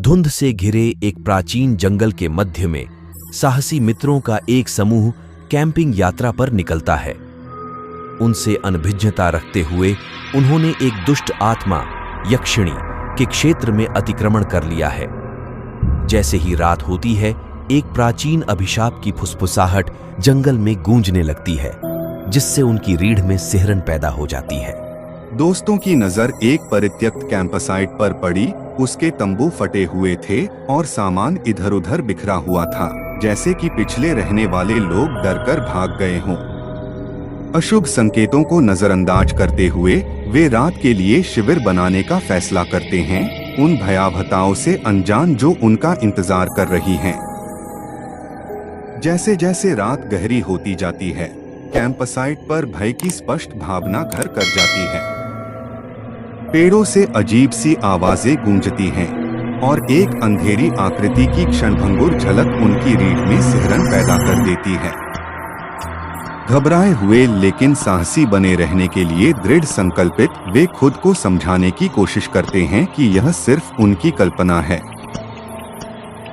धुंध से घिरे एक प्राचीन जंगल के मध्य में साहसी मित्रों का एक समूह कैंपिंग यात्रा पर निकलता है। उनसे अनभिज्ञता रखते हुए उन्होंने एक दुष्ट आत्मा यक्षिणी के क्षेत्र में अतिक्रमण कर लिया है। जैसे ही रात होती है, एक प्राचीन अभिशाप की फुसफुसाहट जंगल में गूंजने लगती है, जिससे उनकी रीढ़ में सिहरन पैदा हो जाती है। दोस्तों की नजर एक परित्यक्त कैंपसाइट पर पड़ी। उसके तंबू फटे हुए थे और सामान इधर उधर बिखरा हुआ था, जैसे कि पिछले रहने वाले लोग डरकर भाग गए हों। अशुभ संकेतों को नजरअंदाज करते हुए वे रात के लिए शिविर बनाने का फैसला करते हैं, उन भयावहताओं से अनजान जो उनका इंतजार कर रही हैं। जैसे जैसे रात गहरी होती जाती है, कैंपसाइट पर भय की स्पष्ट भावना घर कर जाती है। पेड़ों से अजीब सी आवाजें गूंजती हैं और एक अंधेरी आकृति की क्षणभंगुर झलक उनकी रीढ़ में सिहरन पैदा कर देती है। घबराए हुए लेकिन साहसी बने रहने के लिए दृढ़ संकल्पित वे खुद को समझाने की कोशिश करते हैं कि यह सिर्फ उनकी कल्पना है।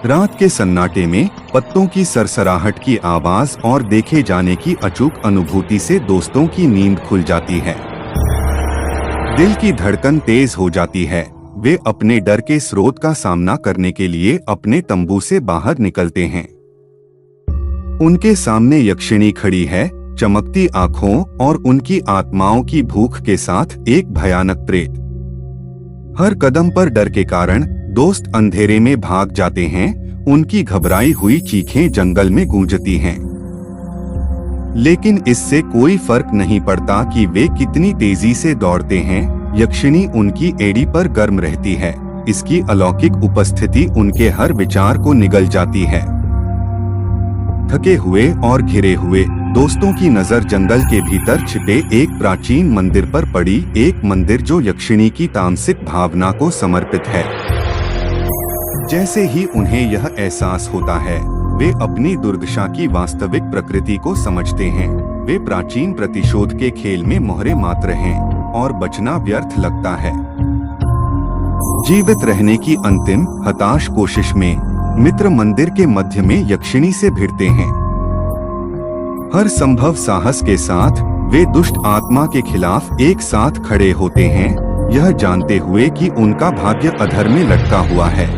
रात के सन्नाटे में पत्तों की सरसराहट की आवाज और देखे जाने की अचूक अनुभूति से दोस्तों की नींद खुल जाती है। दिल की धड़कन तेज हो जाती है। वे अपने डर के स्रोत का सामना करने के लिए अपने तंबू से बाहर निकलते हैं। उनके सामने यक्षिणी खड़ी है, चमकती आंखों और उनकी आत्माओं की भूख के साथ एक भयानक प्रेत। हर कदम पर डर के कारण दोस्त अंधेरे में भाग जाते हैं। उनकी घबराई हुई चीखें जंगल में गूंजती हैं, लेकिन इससे कोई फर्क नहीं पड़ता कि वे कितनी तेजी से दौड़ते हैं। यक्षिणी उनकी एड़ी पर गर्म रहती है। इसकी अलौकिक उपस्थिति उनके हर विचार को निगल जाती है। थके हुए और घिरे हुए दोस्तों की नजर जंगल के भीतर छिपे एक प्राचीन मंदिर पर पड़ी, एक मंदिर जो यक्षिणी की तामसिक भावना को समर्पित है। जैसे ही उन्हें यह एहसास होता है, वे अपनी दुर्दशा की वास्तविक प्रकृति को समझते हैं। वे प्राचीन प्रतिशोध के खेल में मोहरे मात्र हैं और बचना व्यर्थ लगता है। जीवित रहने की अंतिम हताश कोशिश में मित्र मंदिर के मध्य में यक्षिणी से भिड़ते हैं। हर संभव साहस के साथ वे दुष्ट आत्मा के खिलाफ एक साथ खड़े होते हैं, यह जानते हुए कि उनका भाग्य अधर में लटका हुआ है।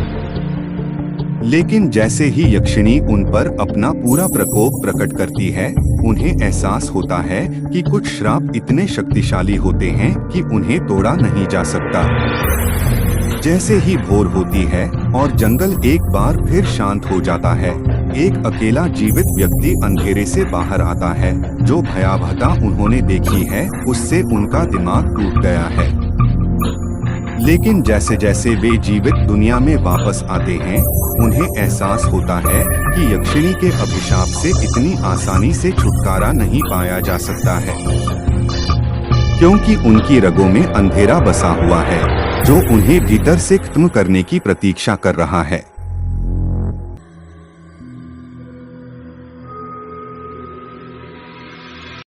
लेकिन जैसे ही यक्षिणी उन पर अपना पूरा प्रकोप प्रकट करती है, उन्हें एहसास होता है कि कुछ श्राप इतने शक्तिशाली होते हैं कि उन्हें तोड़ा नहीं जा सकता। जैसे ही भोर होती है और जंगल एक बार फिर शांत हो जाता है, एक अकेला जीवित व्यक्ति अंधेरे से बाहर आता है। जो भयावहता उन्होंने देखी है, उससे उनका दिमाग टूट गया है। लेकिन जैसे जैसे वे जीवित दुनिया में वापस आते हैं, उन्हें एहसास होता है कि यक्षिणी के अभिशाप से इतनी आसानी से छुटकारा नहीं पाया जा सकता है, क्योंकि उनकी रगों में अंधेरा बसा हुआ है जो उन्हें भीतर से खत्म करने की प्रतीक्षा कर रहा है।